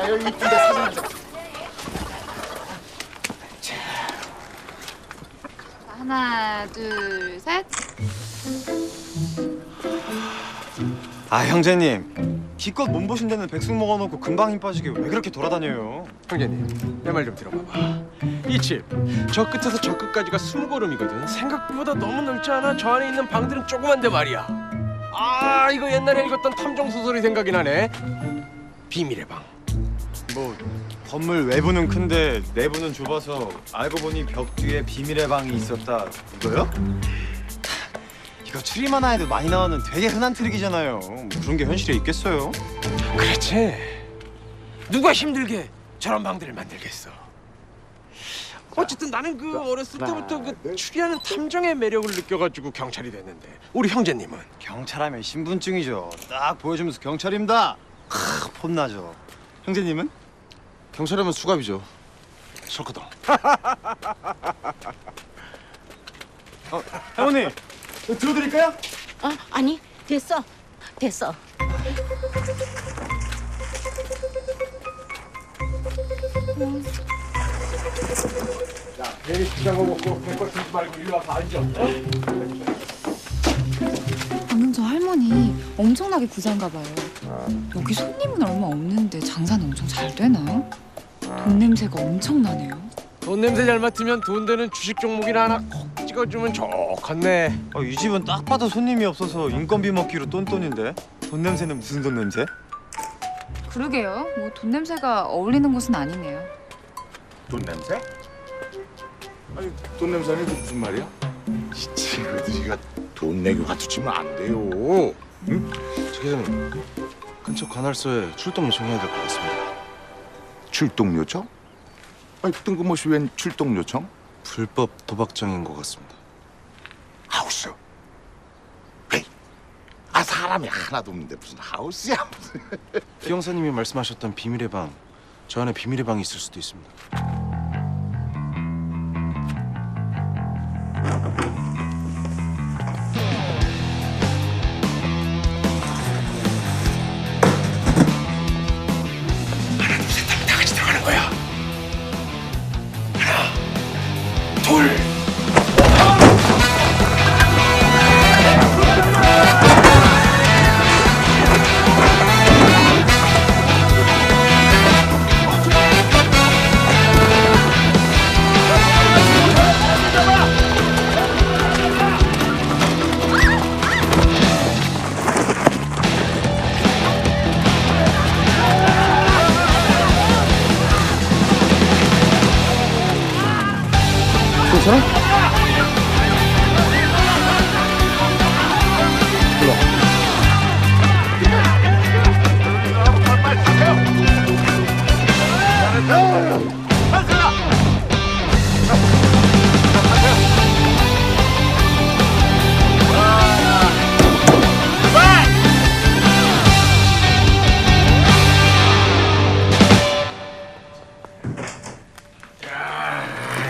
야, 여기 이쁜데 사진 좀. 하나, 둘, 셋. 아 형제님 기껏 몸보신 데는 백숙 먹어놓고 금방 힘 빠지게 왜 그렇게 돌아다녀요? 형제님, 내 말 좀 들어봐봐. 이 집, 저 끝에서 저 끝까지가 20걸음이거든. 생각보다 너무 넓지 않아? 저 안에 있는 방들은 조그만데 말이야. 아, 이거 옛날에 읽었던 탐정 소설이 생각이 나네. 비밀의 방. 뭐 건물 외부는 큰데 내부는 좁아서 알고 보니 벽 뒤에 비밀의 방이 있었다 이거요? 이거 추리만 해도 많이 나오는 되게 흔한 트릭이잖아요. 뭐 그런 게 현실에 있겠어요? 그렇지. 누가 힘들게 저런 방들을 만들겠어. 어쨌든 나는 그 어렸을 때부터 그 추리하는 탐정의 매력을 느껴가지고 경찰이 됐는데, 우리 형제님은? 경찰하면 신분증이죠. 딱 보여주면서 경찰입니다. 폼나죠. 형제님은? 경찰하면 수갑이죠. 석호동. 할머니 들어드릴까요? 아니 됐어. 괜히 비싼 거 먹고 백걸 쓰지 말고 일로 와서 앉아. 방금 저 할머니 엄청나게 부자인가 봐요. 여기 손님은 얼마 없는데 장사는 엄청 잘 되나요? 돈 냄새가 엄청 나네요. 돈 냄새 잘 맡으면 돈 되는 주식 종목이나 하나 콕 찍어주면 좋겠네. 이 집은 딱 봐도 손님이 없어서 인건비 먹기로 똔똔인데 돈 냄새는 무슨 돈 냄새? 그러게요. 뭐 돈 냄새가 어울리는 곳은 아니네요. 돈 냄새? 아니, 돈 냄새는 무슨 말이야? 이 친구들이가 돈 내고 가두치면 안 돼요. 응? 저 기자님, 근처 관할서에 출동 요청해야 될 것 같습니다. 출동 요청? 아니, 뜬금없이 웬 출동 요청? 불법 도박장인 것 같습니다. 하우스. 헤이, 사람이 하나도 없는데 무슨 하우스야? 무슨. 기 형사님이 말씀하셨던 비밀의 방, 저 안에 비밀의 방이 있을 수도 있습니다. 다 같이 들어가는 거야. 하나, 둘.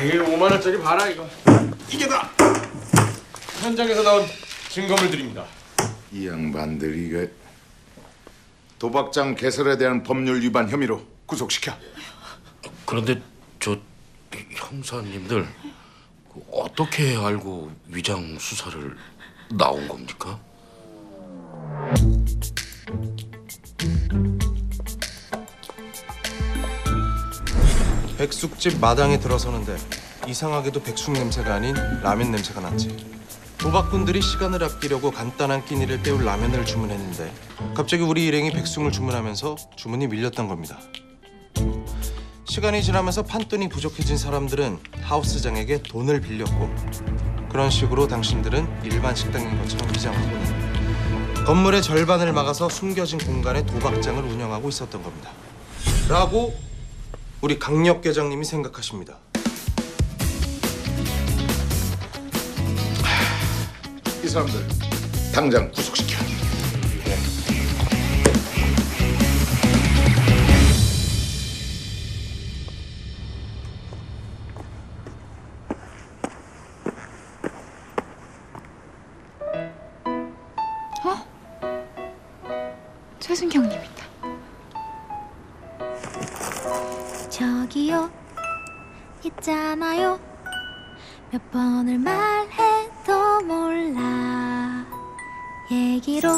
이게 5만 원짜리 봐라 이거. 이게 다 현장에서 나온 증거물들입니다. 이 양반들이 이게 도박장 개설에 대한 법률 위반 혐의로 구속시켜. 그런데 저 형사님들 어떻게 알고 위장 수사를 나온 겁니까? 백숙집 마당에 들어서는데 이상하게도 백숙 냄새가 아닌 라면 냄새가 났지. 도박꾼들이 시간을 아끼려고 간단한 끼니를 때울 라면을 주문했는데 갑자기 우리 일행이 백숙을 주문하면서 주문이 밀렸던 겁니다. 시간이 지나면서 판돈이 부족해진 사람들은 하우스장에게 돈을 빌렸고, 그런 식으로 당신들은 일반 식당인 것처럼 위장하고는 건물의 절반을 막아서 숨겨진 공간에 도박장을 운영하고 있었던 겁니다. 라고 우리 강력 계장님이 생각하십니다. 이 사람들 당장 구속시켜. 최순경님이다. 저기요 있잖아요 몇 번을 말해도 몰라 얘기로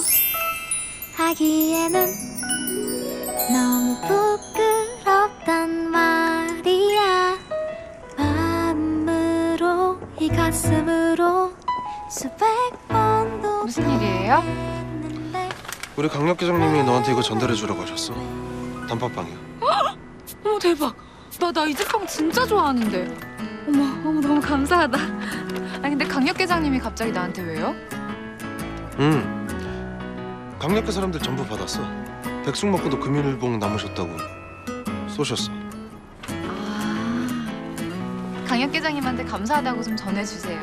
하기에는 너무 부끄럽단 말이야 마음으로 이 가슴으로 수백 번도 무슨 일이에요? 했는데 우리 강력 계장님이 너한테 이거 전달해 주라고 하셨어. 단팥빵이야. 어머 대박. 나 이 제빵 진짜 좋아하는데. 어머 너무 감사하다. 아니 근데 강력 계장님이 갑자기 나한테 왜요? 강력계 사람들 전부 받았어. 백숙 먹고도 금일봉 남으셨다고 쏘셨어. 아, 강력 계장님한테 감사하다고 좀 전해주세요.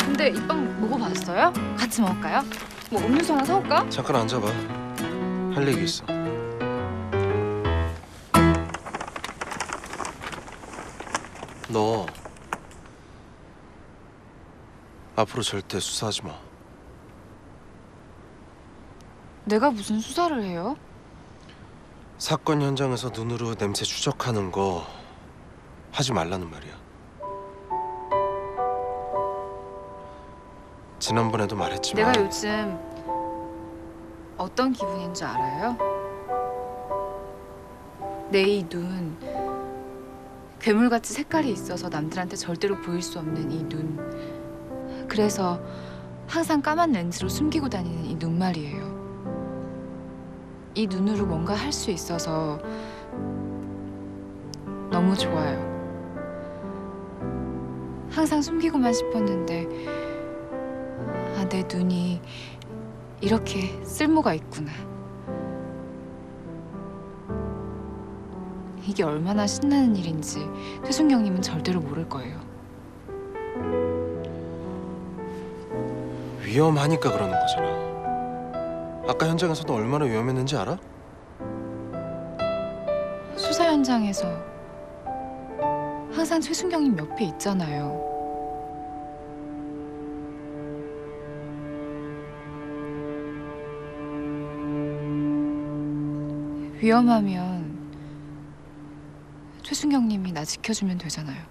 근데 이 빵 먹어봤어요? 같이 먹을까요? 뭐 음료수 하나 사올까? 잠깐 앉아봐. 할 얘기 있어. 너 앞으로 절대 수사하지 마. 내가 무슨 수사를 해요? 사건 현장에서 눈으로 냄새 추적하는 거 하지 말라는 말이야. 지난번에도 말했지만 내가 요즘 어떤 기분인 줄 알아요? 내 이 눈, 괴물같이 색깔이 있어서 남들한테 절대로 보일 수 없는 이 눈. 그래서 항상 까만 렌즈로 숨기고 다니는 이 눈 말이에요. 이 눈으로 뭔가 할 수 있어서 너무 좋아요. 항상 숨기고만 싶었는데 아, 내 눈이 이렇게 쓸모가 있구나. 이게 얼마나 신나는 일인지 최순경님은 절대로 모를 거예요. 위험하니까 그러는 거잖아. 아까 현장에서도 얼마나 위험했는지 알아? 수사 현장에서 항상 최순경님 옆에 있잖아요. 위험하면 최순경님이 나 지켜주면 되잖아요.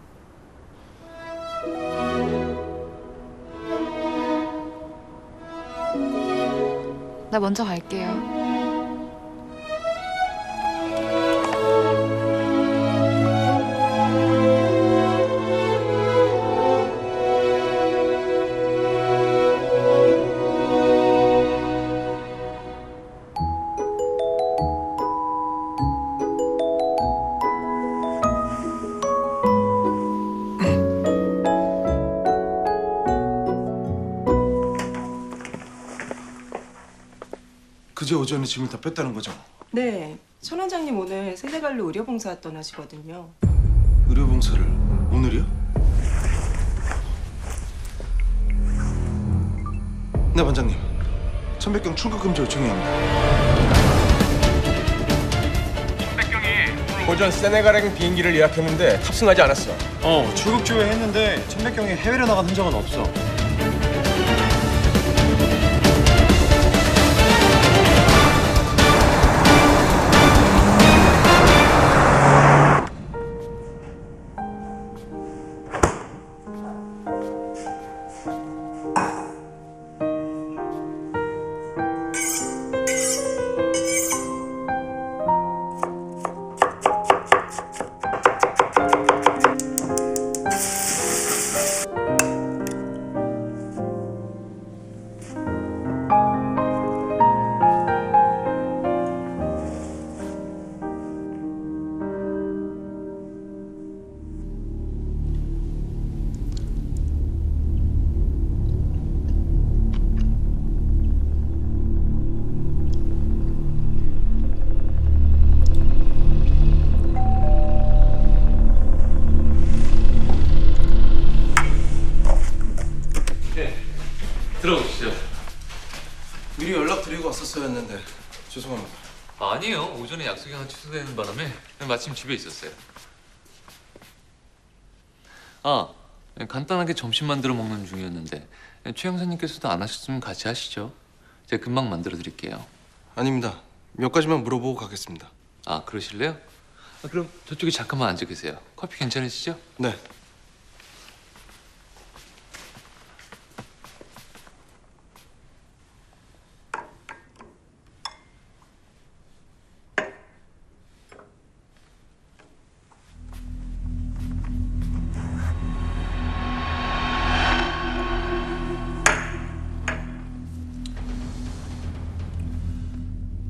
나 먼저 갈게요. 그제 오전에 짐을 다 뺐다는 거죠? 네, 천 원장님 오늘 세대갈로 의료봉사 떠나시거든요. 의료봉사를 오늘이요? 네, 반장님. 천백경 출국 금지 요청해야 합니다. 오전 세네갈행 비행기를 예약했는데 탑승하지 않았어. 출국 조회했는데 천백경이 해외로 나간 흔적은 없어. 들어오시죠. 미리 연락드리고 왔었어야 했는데 죄송합니다. 아니에요. 오전에 약속이 하나 취소되는 바람에 마침 집에 있었어요. 간단하게 점심 만들어 먹는 중이었는데 최 형사님께서도 안 하셨으면 같이 하시죠. 제가 금방 만들어 드릴게요. 아닙니다. 몇 가지만 물어보고 가겠습니다. 그러실래요? 그럼 저쪽에 잠깐만 앉아 계세요. 커피 괜찮으시죠? 네.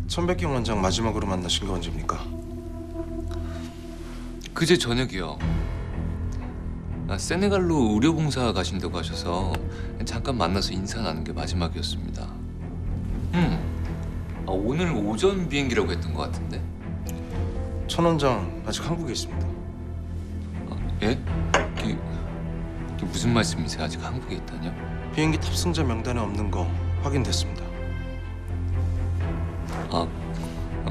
천백경 원장 마지막으로 만나신 게 언제입니까? 그제 저녁이요. 세네갈로 의료봉사 가신다고 하셔서 잠깐 만나서 인사 나눈 게 마지막이었습니다. 오늘 오전 비행기라고 했던 것 같은데. 천 원장 아직 한국에 있습니다. 예? 이게 무슨 말씀이세요? 아직 한국에 있다뇨? 비행기 탑승자 명단에 없는 거 확인됐습니다.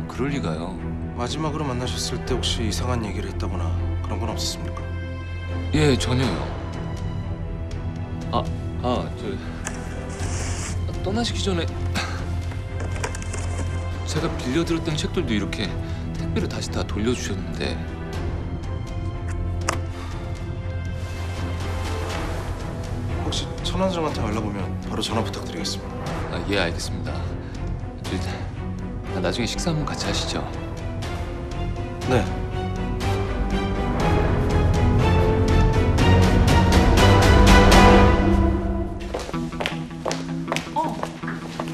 그럴 리가요. 마지막으로 만나셨을 때 혹시 이상한 얘기를 했다거나 그런 건 없었습니까? 예, 전혀요. 떠나시기 전에 제가 빌려들었던 책들도 이렇게 택배로 다시 다 돌려주셨는데 혹시 천 원장한테 연락 오면 바로 전화 부탁드리겠습니다. 예, 알겠습니다. 나중에 식사 한번 같이 하시죠. 네.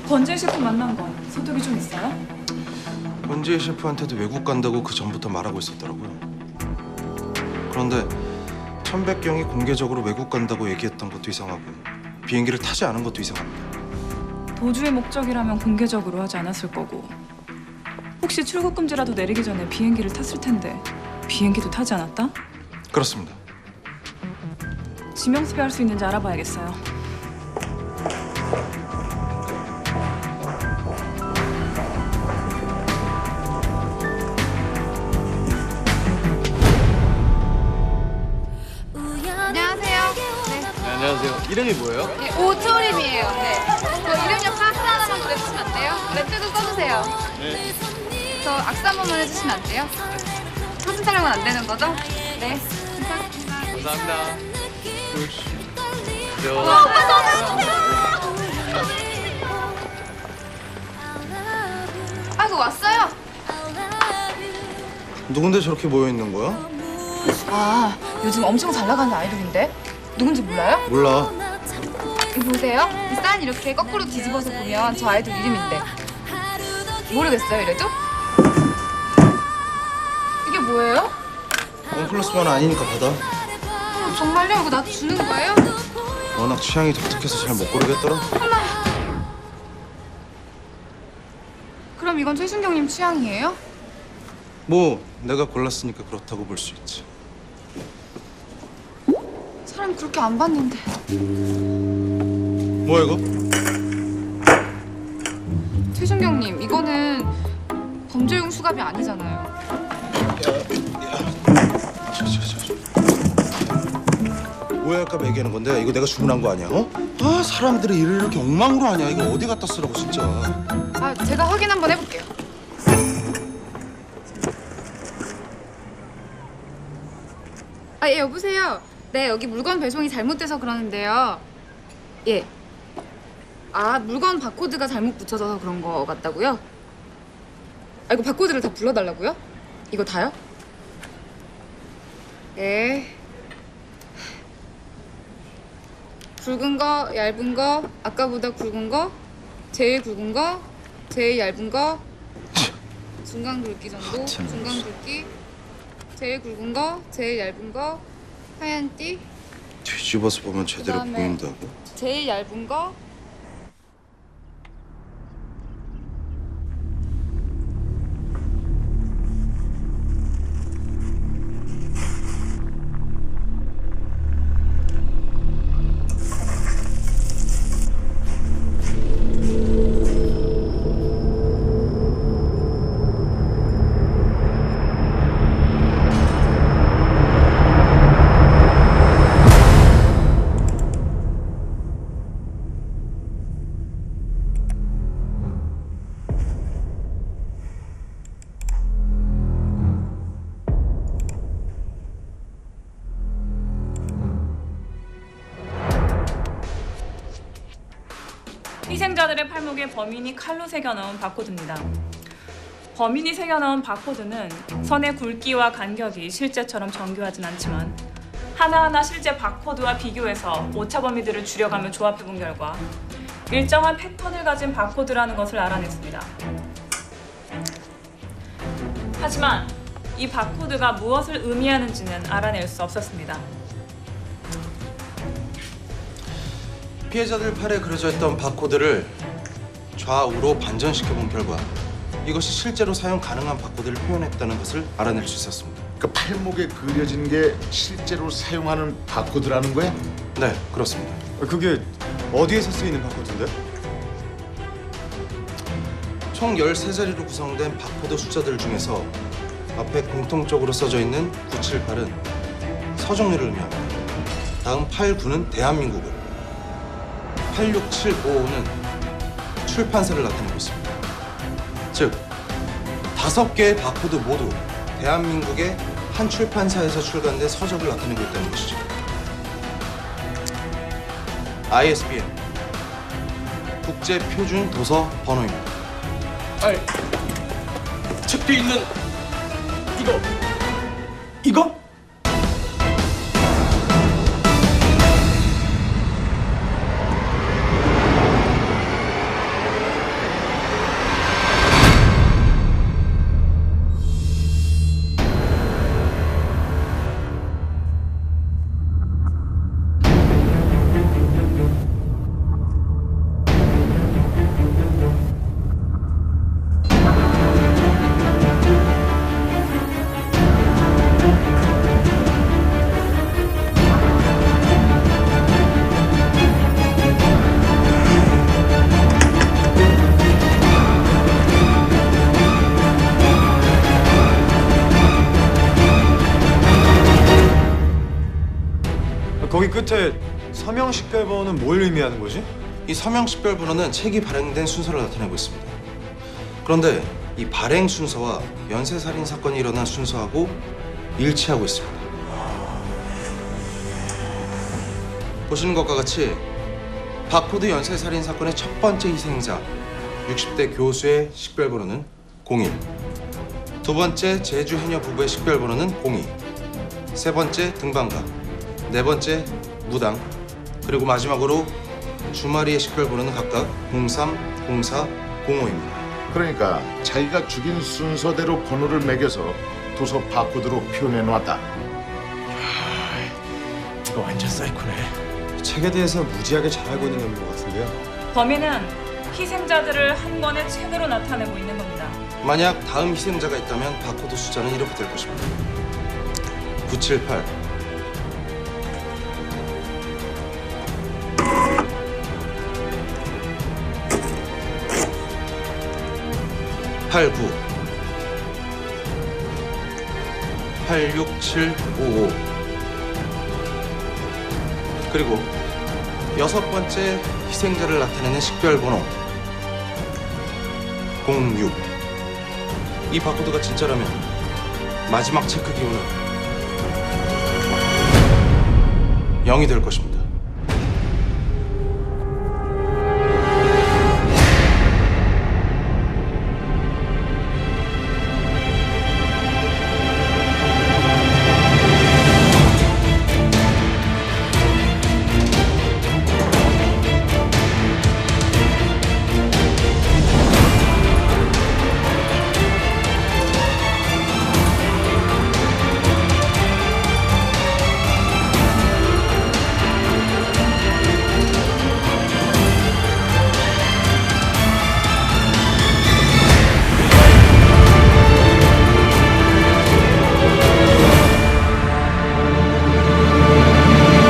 권재 셰프 만난 건 소득이 좀 있어요? 권지혜 셰프한테도 외국 간다고 그 전부터 말하고 있었더라고요. 그런데 천백경이 공개적으로 외국 간다고 얘기했던 것도 이상하고 비행기를 타지 않은 것도 이상합니다. 도주의 목적이라면 공개적으로 하지 않았을 거고 혹시 출국 금지라도 내리기 전에 비행기를 탔을 텐데 비행기도 타지 않았다? 그렇습니다. 지명수배 할 수 있는지 알아봐야겠어요. 안녕하세요. 네. 안녕하세요. 이름이 뭐예요? 네, 오초림이에요. 네. 이름요 파스 하나만 보내주시면 안 돼요? 멘트도 써주세요. 네. 저 악수 한 번만 해주시면 안 돼요? 사진 촬영은 안 되는 거죠? 네. 감사합니다. 감사합니다. 오빠 너무 아이고 왔어요. 누군데 저렇게 모여 있는 거야? 아 요즘 엄청 잘 나가는 아이돌인데 누군지 몰라요? 몰라. 이거 보세요. 이 사인 이렇게 거꾸로 뒤집어서 보면 저 아이돌 이름인데 모르겠어요 이래도? 이게 뭐예요? 원 플러스 원 아니니까 받아. 정말요? 이거 나한테 주는 거예요? 워낙 취향이 독특해서 잘 못 고르겠더라. 그럼 이건 최순경님 취향이에요? 뭐 내가 골랐으니까 그렇다고 볼 수 있지. 사람 그렇게 안 봤는데. 뭐야 이거? 최순경님 이거는 범죄용 수갑이 아니잖아요. 오해할까 얘기하는 건데 이거 내가 주문한 거 아니야? 어? 아 사람들이 일을 이렇게 엉망으로 하냐. 이거 어디 갖다 쓰라고 진짜. 아 제가 확인 한번 해볼게요. 아 예 여보세요. 네 여기 물건 배송이 잘못돼서 그러는데요. 예. 아 물건 바코드가 잘못 붙여져서 그런 거 같다고요? 아 이거 바코드를 다 불러달라고요? 이거 다요? 예. 굵은 거, 얇은 거, 아까보다 굵은 거, 제일 굵은 거, 제일 얇은 거, 중간 굵기 정도, 중간 굵기, 제일 굵은 거, 제일 얇은 거, 하얀 띠, 뒤집어서 보면 제대로 그다음에 보인다고. 제일 얇은 거, 희생자들의 팔목에 범인이 칼로 새겨넣은 바코드입니다. 범인이 새겨넣은 바코드는 선의 굵기와 간격이 실제처럼 정교하진 않지만 하나하나 실제 바코드와 비교해서 오차 범위들을 줄여가며 조합해본 결과 일정한 패턴을 가진 바코드라는 것을 알아냈습니다. 하지만 이 바코드가 무엇을 의미하는지는 알아낼 수 없었습니다. 피해자들 팔에 그려져 있던 바코드를 좌우로 반전시켜본 결과 이것이 실제로 사용 가능한 바코드를 표현했다는 것을 알아낼 수 있었습니다. 그 팔목에 그려진 게 실제로 사용하는 바코드라는 거야? 네, 그렇습니다. 그게 어디에서 쓰이는 바코드인데? 총 13자리로 구성된 바코드 숫자들 중에서 앞에 공통적으로 써져 있는 978은 서종류를 의미합니다. 다음 89는 대한민국을, 86755는 출판사를 나타내고 있습니다. 즉, 5개의 바코드 모두 대한민국의 한 출판사에서 출간된 서적을 나타내고 있다는 것이죠. ISBN, 국제표준도서 번호입니다. 아이, 책 뒤에 있는 이거? 거기 끝에 서명식별번호는 뭘 의미하는 거지? 이 서명식별번호는 책이 발행된 순서를 나타내고 있습니다. 그런데 이 발행 순서와 연쇄살인 사건이 일어난 순서하고 일치하고 있습니다. 보시는 것과 같이 바코드 연쇄살인 사건의 첫 번째 희생자 60대 교수의 식별번호는 01, 두 번째 제주 해녀 부부의 식별번호는 02, 세 번째 등반가, 네 번째 무당, 그리고 마지막으로 주마리의 식별번호는 각각 03, 04, 05입니다. 그러니까 자기가 죽인 순서대로 번호를 매겨서 도서 바코드로 표현해놨다. 이거 완전 사이코네. 책에 대해서 무지하게 잘 알고 있는 놈인 것 같은데요. 범인은 희생자들을 한 권의 책으로 나타내고 있는 겁니다. 만약 다음 희생자가 있다면 바코드 숫자는 이렇게 될 것입니다. 978, 89, 86755, 그리고 여섯 번째 희생자를 나타내는 식별번호 06. 이 바코드가 진짜라면 마지막 체크 기호는 0이 될 것입니다.